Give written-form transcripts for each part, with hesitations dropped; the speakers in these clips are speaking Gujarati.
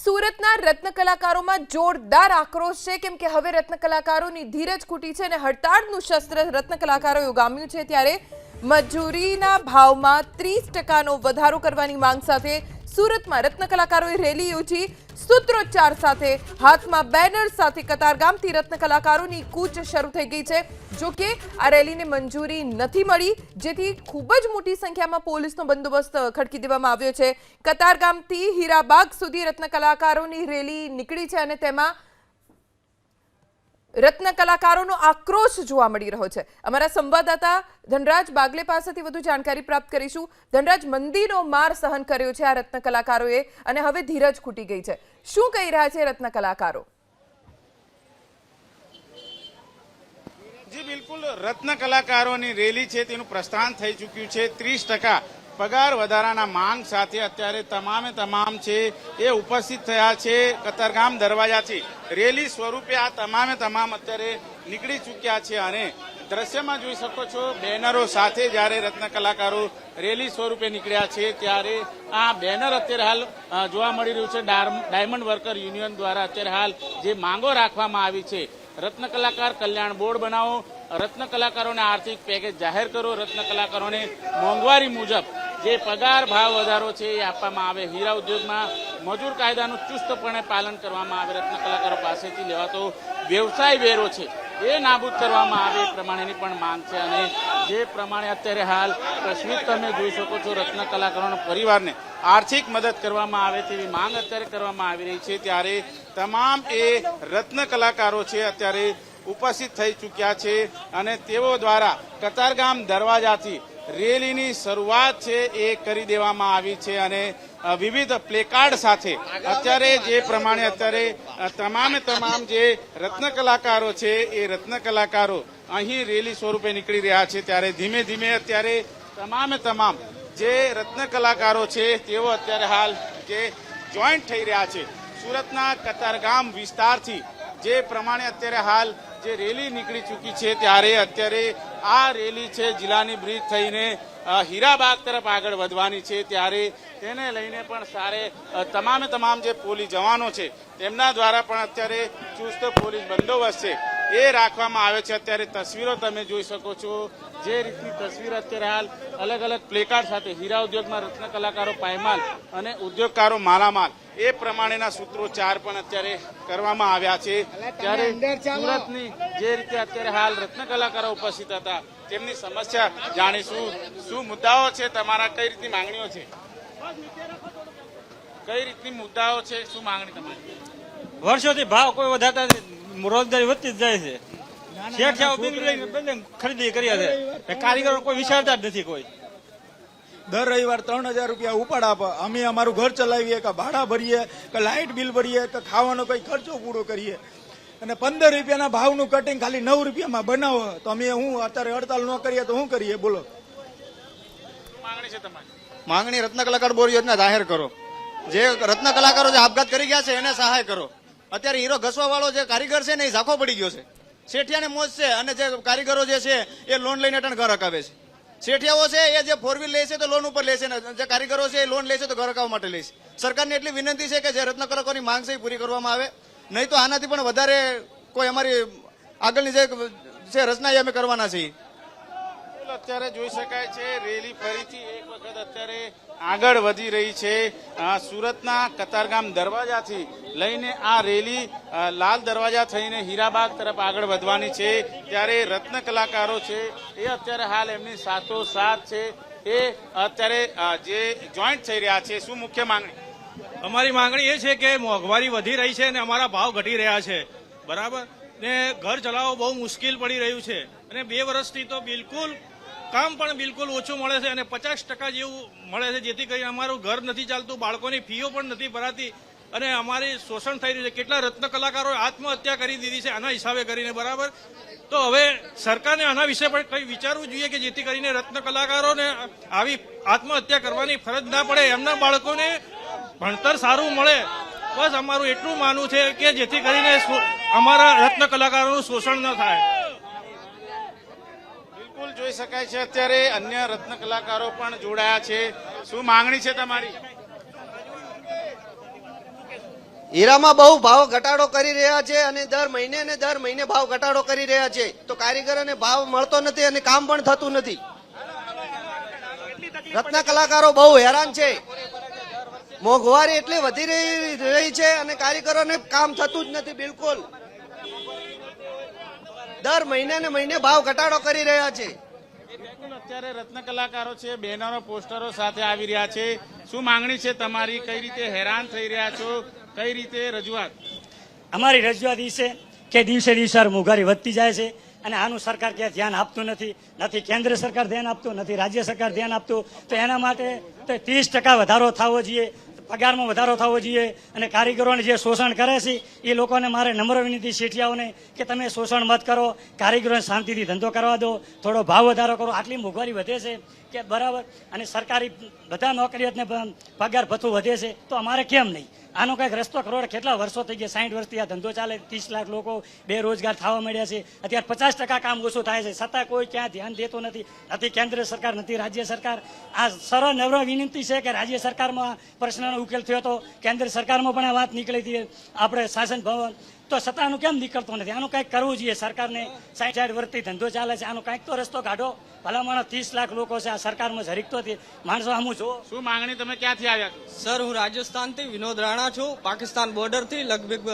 સુરતના રત્ન કલાકારોમાં જોરદાર આક્રોશ છે કેમ કે હવે રત્ન કલાકારોની ધીરજ ખૂટી છે અને હડતાળનું શસ્ત્ર રત્ન કલાકારોએ ઉગામ્યું છે ત્યારે મજૂરીના ભાવમાં 30% વધારો કરવાની માંગ સાથે સુરતમાં રત્ન કલાકારોએ રેલી યોજી સૂત્રોચ્ચાર સાથે હાથમાં બેનર સાથે કતારગામથી રત્ન કલાકારોની કૂચ શરૂ થઈ ગઈ છે જો કે આ રેલીને મંજૂરી નથી મળી જેથી ખૂબ જ મોટી સંખ્યામાં પોલીસનો બંદોબસ્ત ખડકી દેવામાં આવ્યો છે કતારગામથી હીરાબાગ સુધી રત્ન કલાકારોની રેલી નીકળી છે અને તેમાં રત્ન કલાકારોનો આક્રોશ જોવા મળી રહ્યો છે અમારા સંવાદદાતા ધનરાજ બાગલે પાસેથી વધુ જાણકારી પ્રાપ્ત કરીશું ધનરાજ મંદીનો માર સહન કર્યો છે આ રત્ન કલાકારોએ અને હવે ધીરજ ખૂટી ગઈ છે શું કહી રહ્યા છે રત્ન કલાકારો જી બિલકુલ રત્ન કલાકારોની રેલી છે તેનું પ્રસ્થાન થઈ ચૂક્યું છે 30% પગાર વધારાના માંગ સાથે અત્યારે તમામ છે એ ઉપસ્થિત થયા છે કતારગામ દરવાજાથી રેલી સ્વરૂપે આ તમામ અત્યારે નીકળી ચૂક્યા છે અને દ્રશ્યમાં જોઈ શકો છો બેનરો સાથે જ્યારે રત્ન કલાકારો રેલી સ્વરૂપે નીકળ્યા છે ત્યારે આ બેનર અત્યારે હાલ જોવા મળી રહ્યું છે ડાયમંડ વર્કર યુનિયન દ્વારા અત્યારે હાલ જે માંગો રાખવામાં આવી છે રત્ન કલાકાર કલ્યાણ બોર્ડ બનાવો રત્ન કલાકારોને આર્થિક પેકેજ જાહેર કરો રત્ન કલાકારોને મોંઘવારી મુજબ જે પગાર ભાવ વધારો છે એ આપવામાં આવે હીરા ઉદ્યોગમાં મજૂર કાયદાનું ચુસ્તપણે પાલન કરવામાં આવે રત્ન કલાકારો પાસેથી લેવાતો વ્યવસાય વેરો છે એ નાબૂદ કરવામાં આવે એ પ્રમાણેની પણ માંગ છે અને જે પ્રમાણે અત્યારે હાલ તસવીર તમે જોઈ શકો છો રત્ન કલાકારોના પરિવારને આર્થિક મદદ કરવામાં આવે તેવી માંગ અત્યારે કરવામાં આવી રહી છે ત્યારે તમામ એ રત્ન કલાકારો છે અત્યારે ઉપસ્થિત થઈ ચૂક્યા છે અને તેઓ દ્વારા કતારગામ દરવાજાથી રેલીની શરૂઆત છે એ કરી દેવામાં આવી છે અને વિવિધ પ્લેકાર્ડ સાથે અત્યારે જે પ્રમાણે અત્યારે તમામ જે રત્ન કલાકારો છે એ રત્ન કલાકારો અહીં રેલી સ્વરૂપે નીકળી રહ્યા છે ત્યારે ધીમે ધીમે અત્યારે તમામ જે રત્ન કલાકારો છે તેઓ અત્યારે હાલ જે જોઈન્ટ થઈ રહ્યા છે સુરતના કતારગામ વિસ્તારથી જે પ્રમાણે અત્યારે હાલ જે રેલી નીકળી ચૂકી છે ત્યારે અત્યારે આ રેલી છે જિલ્લાની બ્રિજ થઈને હીરાબાગ તરફ આગળ વધવાની છે ત્યારે તેને લઈને પણ તમામ જે પોલીસ જવાનો છે તેમના દ્વારા પણ અત્યારે ચુસ્ત પોલીસ બંદોબસ્ત છે એ રાખવામાં આવે છે અત્યારે તસવીરો તમે જોઈ શકો છો જે રીતની તસવીર અત્યારે હાલ અલગ પ્લેકાર્ડ સાથે હીરા ઉદ્યોગમાં રત્ન કલાકારો પાયમાલ અને ઉદ્યોગકારો માલામાલ એ પ્રમાણેના સૂત્રોચ્ચાર પણ અત્યારે કરવામાં આવ્યા છે ત્યારે સુરતની જે રીતે અત્યારે હાલ રત્ન કલાકારો ઉપસ્થિત હતા તેમની સમસ્યા જાણીશું શું મુદ્દાઓ છે તમારા કઈ રીતની માંગણીઓ છે કઈ રીતની મુદ્દાઓ છે શું માંગણી તમારી વર્ષોથી ભાવ કોઈ વધારતા રોજગારી વધતી જ જાય છે શેઠિયાઓ ખરીદી કર્યા છે કારીગરો કોઈ વિચારતા જ નથી કોઈ દર રવિવાર 3000 રૂપિયા ઉપાડ આપે અમે અમારું ઘર ચલાવીએ કે ભાડા ભરીએ કે લાઇટ બિલ ભરીએ કે ખાવાનો કઈ ખર્ચો પૂરો કરીએ અને 15 રૂપિયાના ભાવનું કટિંગ ખાલી 9 રૂપિયામાં બનાવો તો અમે અત્યારે હડતાલ ન કરીએ તો શું કરીએ બોલો માંગણી છે તમારી માંગણી રત્ન કલાકાર બોર્ડ યોજના જાહેર કરો જે રત્ન કલાકારો જે આપઘાત કરી ગયા છે એને સહાય કરો અત્યારે હીરો ઘસવા વાળો જે કારીગર છે ને એ ઝાંખો પડી ગયો છે શેઠિયાને મોજ છે અને જે કારીગરો જે છે એ લોન લઈને અટણ ઘર હકાવે છે શેઠિયાઓ છે એ જે 4 વ્હીલ લે છે તો લોન ઉપર લે છે ને જે કારીગરો છે એ લોન લે છે તો ઘર હકાવવા માટે લે છે સરકારને એટલી વિનંતી છે કે જે રત્ન કલાકારોની માંગ છે એ પૂરી કરવામાં આવે નહીં તો આનાથી પણ વધારે કોઈ અમારી આગળની જે રચના એ અમે કરવાના છીએ અત્યારે જોઈ શકાય છે રેલી ફરીથી એક વખત અત્યારે આગળ વધી રહી છે સુરતના કતારગામ દરવાજાથી લઈને આ રેલી લાલ દરવાજા થઈને હીરાબાગ તરફ આગળ વધવાની છે ત્યારે રત્ન કલાકારો છે એ અત્યારે હાલ એમની સાથોસાથ છે એ અત્યારે જે જોઈન્ટ થઈ રહ્યા છે શું મુખ્ય માંગણી અમારી માંગણી એ છે કે મોંઘવારી વધી રહી છે અને અમારા ભાવ ઘટી રહ્યા છે બરાબર ને ઘર ચલાવવું બહુ મુશ્કેલ પડી રહ્યું છે અને 2 વર્ષથી તો બિલકુલ કામ પણ બિલકુલ ઓછું મળે છે અને 50% જેવું મળે છે જેથી કરીને અમારું ઘર નથી ચાલતું બાળકોની ફીઓ પણ નથી ભરાતી અને અમારી શોષણ થઈ રહ્યું છે કેટલા રત્ન કલાકારોએ આત્મહત્યા કરી દીધી છે આના હિસાબે કરીને બરાબર તો હવે સરકારને આના વિશે પણ કંઈ વિચારવું જોઈએ કે જેથી કરીને રત્ન કલાકારોને આવી આત્મહત્યા કરવાની ફરજ ના પડે એમના બાળકોને ભણતર સારું મળે બસ અમારું એટલું માનવું છે કે જેથી કરીને અમારા રત્ન કલાકારોનું શોષણ ન થાય જોઈ શકાય છે અત્યારે અન્ય રત્ન કલાકારો પણ જોડાયા છે શું માંગણી છે તમારી હીરામાં બહુ ભાવ ઘટાડો કરી રહ્યા છે અને દર મહિને ભાવ ઘટાડો કરી રહ્યા છે તો કારીગરોને ભાવ મળતો નથી અને કામ પણ થતું નથી. રત્ન કલાકારો બહુ હેરાન છે. મોંઘવારી એટલી વધી રહી છે અને કારીગરોને કામ થતું જ નથી બિલકુલ. દર મહિને ભાવ ઘટાડો કરી રહ્યા છે. બિલકુલ અત્યારે રત્ન કલાકારો છે, બેનરો પોસ્ટરો સાથે આવી રહ્યા છે. શું માંગણી છે તમારી? કઈ રીતે હેરાન થઈ રહ્યા છો? કઈ રીતે રજૂઆત? અમારી રજૂઆત એ છે કે દિવસે દિવસે મોંઘવારી વધતી જાય છે અને આનું સરકાર ક્યાં ધ્યાન આપતું નથી કેન્દ્ર સરકાર ધ્યાન આપતું નથી, રાજ્ય સરકાર ધ્યાન આપતું. તો એના માટે 30% વધારો થવો જોઈએ, પગારમાં વધારો થવો જોઈએ. અને કારીગરોને જે શોષણ કરે છે એ લોકોને મારે નમ્ર વિનંતી શેઠિયાઓને કે તમે શોષણ મત કરો, કારીગરોને શાંતિથી ધંધો કરવા દો, થોડો ભાવ વધારો કરો. આટલી મોંઘવારી વધે છે કે બરાબર, અને સરકારી બધા નોકરીઓને પગાર ભથ્થું વધે છે તો અમારે કેમ નહીં? આનો કંઈક રસ્તો કરોડ કેટલા વર્ષો થઈ ગયા, 60 વર્ષથી આ ધંધો ચાલે, 30 લાખ લોકો બેરોજગાર થવા મળ્યા છે. અત્યારે 50% કામ ઓછું થાય છે, છતાં કોઈ ક્યાં ધ્યાન દેતો નથી કેન્દ્ર સરકાર, નથી રાજ્ય સરકાર. આ સરળ નમ્ર વિનંતી છે કે રાજ્ય સરકારમાં પ્રશ્નનો ઉકેલ થયો હતો, કેન્દ્ર સરકારમાં પણ આ વાત નીકળી હતી આપણે શાસન ભવન, તો છતાં આનું કેમ નીકળતો નથી? આનું કંઈક કરવું જોઈએ સરકારને. 60 વર્ષથી ધંધો ચાલે છે, આનો કંઈક તો રસ્તો કાઢો. ભલામણ 30 લાખ લોકો છે આ સરકારમાં ઝરીકતો હતી માણસો. આમું જો શું માંગણી? તમે ક્યાંથી આવ્યા છો? સર, હું રાજસ્થાનથી વિનોદ રાણા છું. પાકિસ્તાન બોર્ડરથી લગભગ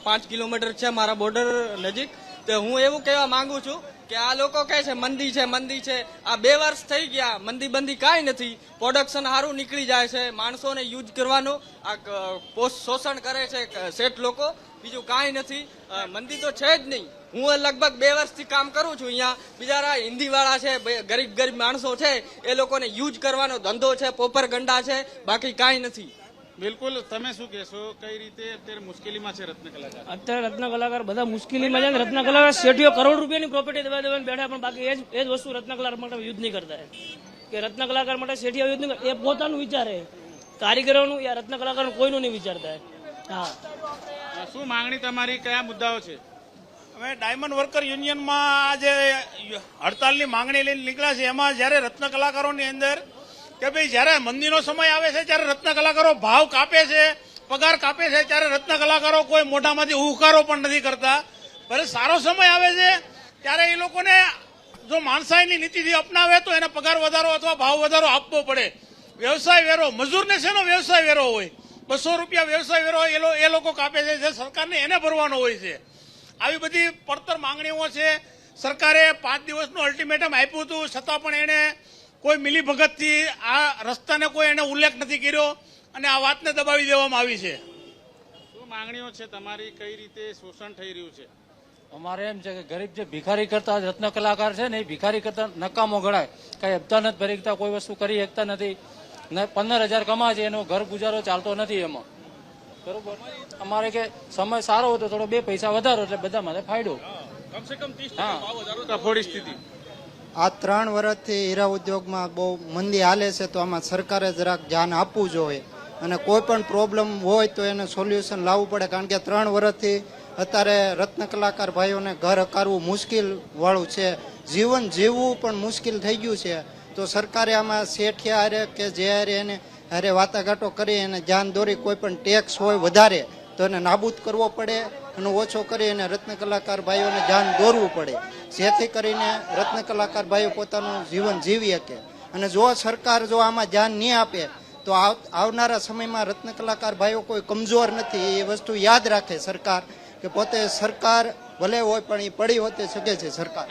5 કિલોમીટર છે મારા બોર્ડર નજીક. તો હું એવું કહેવા માંગુ છું કે આ લોકો કહે છે મંદી છે. આ 2 વર્ષ થઈ ગયા, મંદી કાંઈ નથી. પ્રોડક્શન સારું નીકળી જાય છે, માણસોને યુઝ કરવાનું આ શોષણ કરે છે શેઠ લોકો, બીજું કાંઈ નથી. મંદી તો છે જ નહીં. હું લગભગ 2 વર્ષથી કામ કરું છું અહીંયા. બિચારા હિન્દીવાળા છે, ગરીબ માણસો છે, એ લોકોને યુઝ કરવાનો ધંધો છે, પોપર ગંડા છે, બાકી કાંઈ નથી. બિલકુલ, તમે શું કહેશો? કઈ રીતે અત્યારે મુશ્કેલીમાં છે રત્ન કલાકાર? અત્યારે રત્ન કલાકાર બધા મુશ્કેલીમાં છે. રત્ન કલાકાર શેઠીઓ કરોડ રૂપિયાની પ્રોપર્ટી દવા દેવાને બેઠા, પણ બાકી એ જ વસ્તુ રત્ન કલાકાર માટે યુદ્ધ નહીં કરતા. કે રત્ન કલાકાર માટે શેઠીઓ યુદ્ધ નહીં કરતા, એ પોતાનું વિચારે. કારીગરોનું યા રત્ન કલાકારનું કોઈનું નહીં વિચારતા. હા, શું માંગણી તમારી? કયા મુદ્દાઓ છે? અમે ડાયમંડ વર્કર યુનિયનમાં જે હડતાલની માંગણી લઈને નીકળ્યા છે, એમાં જ્યારે રત્ન કલાકારોની અંદર કે ભાઈ જ્યારે મંદીનો સમય આવે છે ત્યારે રત્ન કલાકારો ભાવ કાપે છે, પગાર કાપે છે, ત્યારે રત્ન કલાકારો કોઈ મોઢામાંથી ઉકારો પણ નથી કરતા. ભલે સારો સમય આવે છે ત્યારે એ લોકોને જો માણસાઈની નીતિથી અપનાવે તો એને પગાર વધારો અથવા ભાવ વધારો આપવો પડે. વ્યવસાય વેરો, મજૂરને શેનો વ્યવસાય વેરો હોય? 200 રૂપિયા વ્યવસાય વેરો એ લોકો કાપે છે, જે સરકારને એને ભરવાનો હોય છે. આવી બધી પડતર માંગણીઓ છે. સરકારે 5 દિવસનું અલ્ટિમેટમ આપ્યું હતું, છતાં પણ એને કોઈ મિલીભગતથી આ રસ્તાને કોઈ એને ઉલ્લેખ નથી કર્યો અને આ વાતને દબાવી દેવામાં આવી છે. શું માંગણીઓ છે તમારી? કઈ રીતે શોષણ થઈ રહ્યું છે? અમારે એમ છે કે ગરીબ જે ભિખારી કરતા રત્ન કલાકાર છે ને, એ ભિખારી કરતા નકામો ગણાય. કઈ હપ્તા નથી ભરી શકતા, કોઈ વસ્તુ કરી શકતા નથી. 15,000 કમાય છે, એનો ઘર ગુજારો ચાલતો નથી એમાં. બરોબર, અમારે કે સમય સારો હોય તો થોડો 2 પૈસા વધારો એટલે બધા માટે ફાયદો. કમસે કમ 30% ભાવ વધારો. કફોડી સ્થિતિ. આ 3 વર્ષથી હીરા ઉદ્યોગમાં બહુ મંદી હાલે છે, તો આમાં સરકારે જરાક ધ્યાન આપવું જોઈએ અને કોઈ પણ પ્રોબ્લેમ હોય તો એને સોલ્યુશન લાવવું પડે. કારણ કે 3 વર્ષથી અત્યારે રત્ન કલાકાર ભાઈઓને ઘર હકારવું મુશ્કેલ વાળું છે, જીવન જીવવું પણ મુશ્કેલ થઈ ગયું છે. તો સરકારે આમાં શેઠિયા હારે કે જે હારે એને હારે વાટાઘાટો કરી અને ધ્યાન દોરી કોઈ પણ ટેક્સ હોય વધારે તો એને નાબૂદ કરવો પડે અને ઓછો કરી અને રત્ન કલાકાર ભાઈઓને ધ્યાન દોરવું પડે, જેથી કરીને રત્ન કલાકાર ભાઈઓ પોતાનું જીવન જીવી શકે. અને જો સરકાર જો આમાં ધ્યાન નહીં આપે તો આવનારા સમયમાં રત્ન કલાકાર ભાઈઓ કોઈ કમજોર નથી, એ વસ્તુ યાદ રાખે સરકાર, કે પોતે સરકાર ભલે હોય પણ એ પડી હોતે શકે છે સરકાર.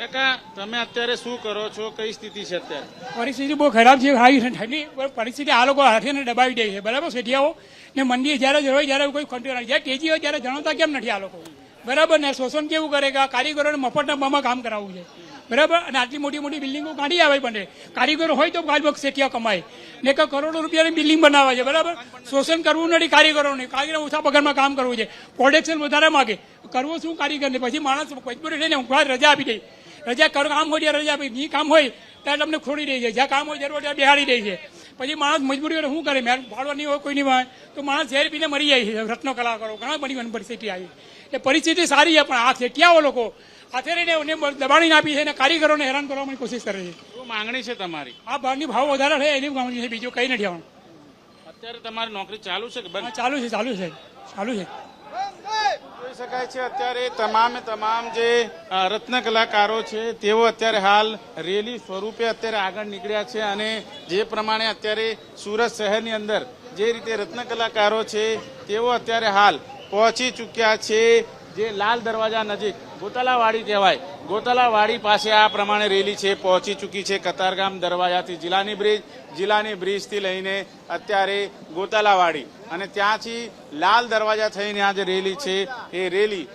તમે અત્યારે શું કરો છો? કઈ સ્થિતિ છે અત્યારે? પરિસ્થિતિ બહુ ખરાબ છે. ઠંડી પરિસ્થિતિ આ લોકો હાથીને દબાવી દે છે, બરાબર. શેઠિયાઓ ને મંદી જ્યારે હોય જ્યારે કોઈ કંટ્રોલ નથી, જ્યારે તેજી હોય ત્યારે જણાવતા કેમ નથી આ લોકો? બરાબર ને શોષણ કેવું કરે કે આ કારીગરોને મફતના ભાવમાં કામ કરાવવું છે, બરાબર. અને આટલી મોટી બિલ્ડિંગો કાઢી આવે બને, કારીગરો હોય તો કાલ શેઠિયા કમાય ને કે કરોડો રૂપિયાની બિલ્ડિંગ બનાવે છે, બરાબર. શોષણ કરવું નથી કારીગરોને, કારીગરો ઓછા પગારમાં કામ કરવું છે, પ્રોડક્શન વધારે માગે. કરવું શું કારીગરને? પછી માણસ મજબૂરી થઈને રજા આપી દે. રજા કામ હોય ત્યારે રજા આપી, નહીં કામ હોય ત્યારે તમને ખોડી દે છે, જ્યાં કામ હોય ત્યારે ત્યાં બેહાડી દે છે. પછી માણસ મજબૂરી શું કરે? મેં ભાડવા નહીં હોય, કોઈ નહીં હોય તો માણસ ઝેર પીને મરી જાય છે. રત્ન કલાકારો ઘણા બની પરિસ્થિતિ આવી. એ પરિસ્થિતિ સારી છે, પણ આ શેઠિયાઓ લોકો હાથે રહીને દબાણી આપી છે અને કારીગરોને હેરાન કરવાની કોશિશ કરે છે. શું માંગણી છે તમારી? આ બહારની ભાવ વધારે છે એની માંગણી છે, બીજું કંઈ નથી આવવાનું. અત્યારે તમારી નોકરી ચાલુ છે કે બંધ? ચાલુ છે. જોઈ શકાય છે અત્યારે તમામ જે રત્ન કલાકારો છે તેઓ અત્યારે હાલ રેલી સ્વરૂપે અત્યારે આગળ નીકળ્યા છે અને જે પ્રમાણે અત્યારે સુરત શહેરની અંદર જે રીતે રત્ન કલાકારો છે તેઓ અત્યારે હાલ પહોંચી ચૂક્યા છે જે લાલ દરવાજા નજીક ગોતાલાવાડી કહેવાય ગોતાલાવાડી પાસે આ પ્રમાણે રેલી છે પહોંચી ચૂકી છે કતારગામ દરવાજાથી જિલ્લાની બ્રિજથી લઈને અત્યારે ગોતાલાવાડી અને ત્યાંથી લાલ દરવાજા થઈને આ જે રેલી છે એ રેલી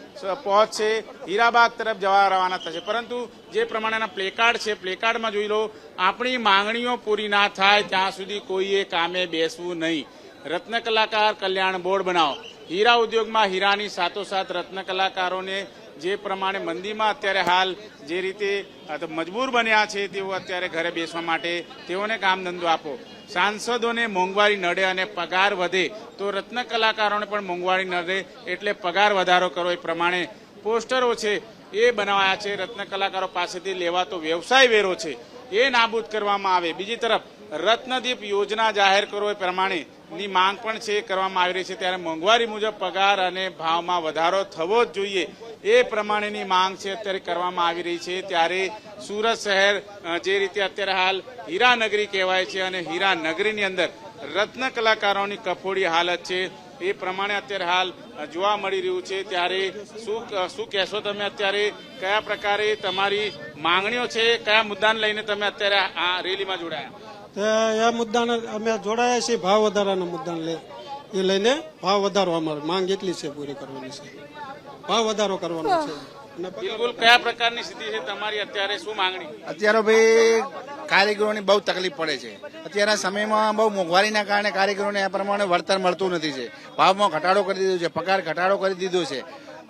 પહોંચશે હીરાબાગ તરફ જવા રવાના થશે પરંતુ જે પ્રમાણેના પ્લેકાર્ડ છે પ્લેકાર્ડમાં જોઈ લો આપણી માંગણીઓ પૂરી ના થાય ત્યાં સુધી કોઈએ કામે બેસવું નહીં રત્ન કલાકાર કલ્યાણ બોર્ડ બનાવો હીરા ઉદ્યોગમાં હીરાની સાથોસાથ રત્ન કલાકારોને જે પ્રમાણે મંદીમાં અત્યારે હાલ જે રીતે મજબૂર બન્યા છે તેઓ અત્યારે ઘરે બેસવા માટે તેઓને કામ ધંધો આપો સાંસદોને મોંઘવારી નડે અને પગાર વધે તો રત્ન કલાકારોને પણ મોંઘવારી નડે એટલે પગાર વધારો કરો એ પ્રમાણે પોસ્ટરો છે એ બનાવાયા છે રત્ન કલાકારો પાસેથી લેવાતો વ્યવસાય વેરો છે એ નાબૂદ કરવામાં આવે બીજી તરફ રત્નદીપ યોજના જાહેર કરો એ પ્રમાણે ની માંગ પણ છે કરવામાં આવી રહી છે ત્યારે મોંઘવારી મુજબ પગાર અને ભાવમાં વધારો થવો જ જોઈએ એ પ્રમાણેની માંગ છે અત્યારે કરવામાં આવી રહી છે ત્યારે સુરત શહેર જે રીતે અત્યારે હાલ હીરાનગરી કહેવાય છે અને હીરાનગરીની અંદર રત્ન કલાકારોની કફોડી હાલત છે એ પ્રમાણે અત્યારે હાલ જોવા મળી રહ્યું છે ત્યારે શું કહેશો તમે અત્યારે કયા પ્રકારે તમારી માંગણીઓ છે કયા મુદ્દાને લઈને તમે અત્યારે આ રેલીમાં જોડાયા એ મુદ્દાને અમે જોડાયા છીએ ભાવ વધારાના મુદ્દાને લઈને ભાવ વધારો અમારે માંગ એટલી છે પૂરી કરવાની છે ભાવ વધારો કરવાનો છે બિલકુલ કયા પ્રકારની સ્થિતિ છે તમારી અત્યારે શું માંગણી અત્યારે ભાઈ કારીગરોની બહુ તકલીફ પડે છે અત્યારના સમયમાં બહુ મોંઘવારીના કારણે કારીગરોને આ પ્રમાણે વળતર મળતું નથી છે ભાવમાં ઘટાડો કરી દીધો છે પગાર ઘટાડો કરી દીધો છે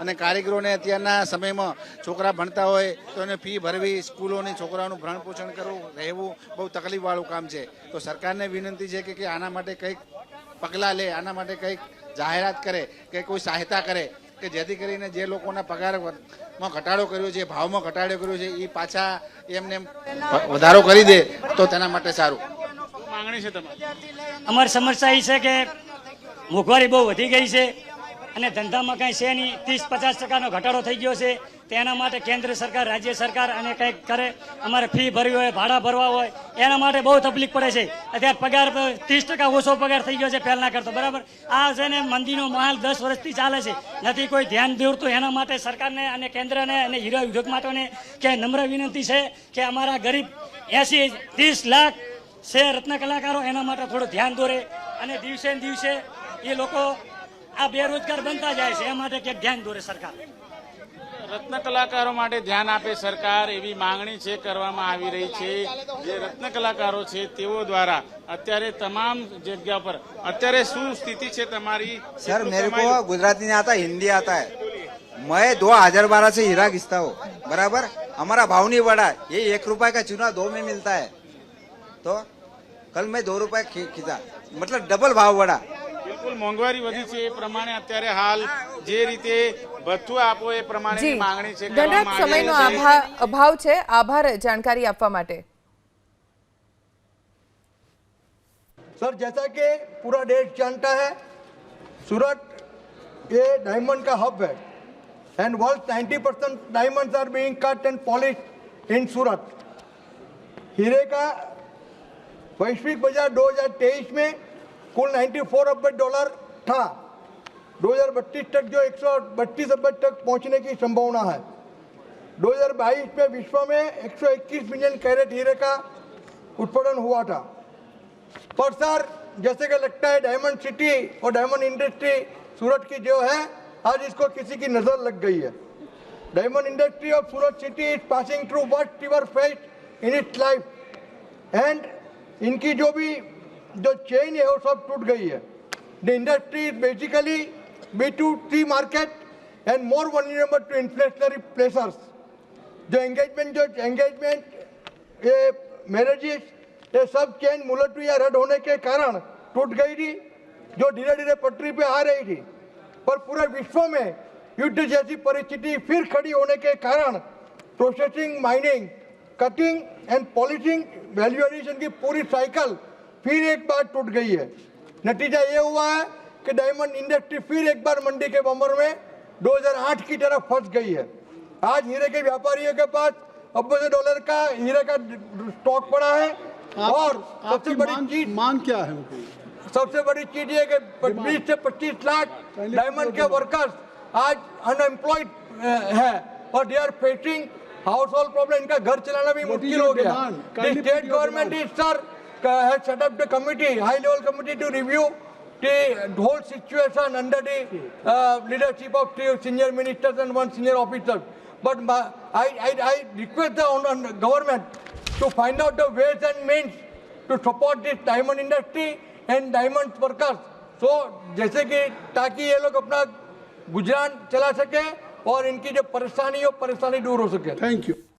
અને કારીગરોને અત્યારના સમયમાં છોકરા ભણતા હોય તો એને ફી ભરવી સ્કૂલોની છોકરાઓનું ભરણ પોષણ કરવું રહેવું બહુ તકલીફવાળું કામ છે તો સરકારને વિનંતી છે કે આના માટે કંઈક પગલાં લે આના માટે કંઈક જાહેરાત કરે કે કોઈ સહાયતા કરે કે જેથી કરીને જે લોકોના પગારમાં ઘટાડો કર્યો છે ભાવમાં ઘટાડો કર્યો છે એ પાછા એમને વધારો કરી દે તો તેના માટે સારું માંગણી છે તમારી અમારી સમસ્યા એ છે કે મોંઘવારી બહુ વધી ગઈ છે અને ધંધામાં કાંઈ છે નહીં 30-50% ઘટાડો થઈ ગયો છે તેના માટે કેન્દ્ર સરકાર રાજ્ય સરકાર અને કંઈક કરે અમારે ફી ભરવી હોય ભાડા ભરવા હોય એના માટે બહુ તકલીફ પડે છે અત્યારે પગાર 30% ઓછો પગાર થઈ ગયો છે પહેલાં કરતો બરાબર આ છે ને મંદીનો માલ 10 વર્ષથી ચાલે છે નથી કોઈ ધ્યાન દોરતું એના માટે સરકારને અને કેન્દ્રને અને હીરા ઉદ્યોગ માટેને કે નમ્ર વિનંતી છે કે અમારા ગરીબ 80-30 લાખ છે રત્ન કલાકારો એના માટે થોડું ધ્યાન દોરે અને દિવસે ને દિવસે એ લોકો આ બેરોજગાર બનતા જાય છે એ માટે ક્યાંક ધ્યાન દોરે સરકાર રત્ન કલાકારો માટે ધ્યાન આપે સરકાર એવી માંગણી છે કરવામાં આવી રહી છે જે રત્ન કલાકારો છે તેઓ દ્વારા અત્યારે તમામ જગ્યા પર અત્યારે શું સ્થિતિ છે તમારી सर मेरे को गुजराती नहीं आता हिंदी आता है मैं 2012 से हीरा घिसता हूँ बराबर हमारा भाव नहीं बढ़ा ये 1 रुपए का चूना 2 में मिलता है तो कल मैं 2 रुपए खींचा मतलब डबल भाव बढ़ा બિલકુલ મોંઘવારી વધી છે એ પ્રમાણે અત્યારે હાલ જે રીતે ભથ્થું આપો એ પ્રમાણેની માંગણી છે દંડક સમયનો અભાવ છે આભાર જાણકારી આપવા માટે सर जैसा कि पूरा देश जानता है सूरत ये डायमंड का हब है and world 90% diamonds are being cut and polish in Surat हीरे का वैश्विक बाजार 2023 में कुल 94 अरब डॉलर था 2032 तक जो 132 अरब तक पहुंचने की संभावना है 2022 में विश्व में 121 मिलियन कैरेट हीरे का उत्पादन हुआ था पर सर जैसे कि लगता है डायमंड सिटी और डायमंड इंडस्ट्री सूरत की जो है आज इसको किसी की नजर लग गई है diamond industry of Surat city is passing through worst ever phase in its life and इनकी जो चेन है वो सब टूट गई है the industry is basically B2C market and more vulnerable to inflationary pressures जो एंगेजमेंट ये मैरिजेस ये सब चेन मुलतवी या रद्द होने के कारण टूट गई थी जो धीरे धीरे पटरी पे आ रही थी पर पूरे विश्व में युद्ध जैसी परिस्थिति फिर खड़ी होने के कारण processing mining cutting and polishing value addition की पूरी साइकिल फिर एक बार टूट गई है नतीजा ये हुआ है कि डायमंड इंडस्ट्री फिर एक बार मंडी के बम्बर में 2008 की तरह फंस गई है। आज हीरे के व्यापारियों के पास $80 का हीरे का स्टॉक पड़ा है और सबसे बड़ी चीज मांग क्या है? सबसे बड़ी चीज ये कि 20 से 25 लाख डायमंड के वर्कर्स आज अनएम्प्लॉयड है और they are facing household problem. इनका घर चलाना भी मुश्किल हो गया। State government is sir has set up the committee, high level committee to review the whole situation under the leadership of 3 senior ministers and 1 senior officer. But I request the government to find out the ways and means to support this diamond industry and diamond workers. So जैसे कि ताकि ये लोग अपना गुजरान चला सके और इनकी जो परेशानी हो परेशानी दूर हो सके। Thank you.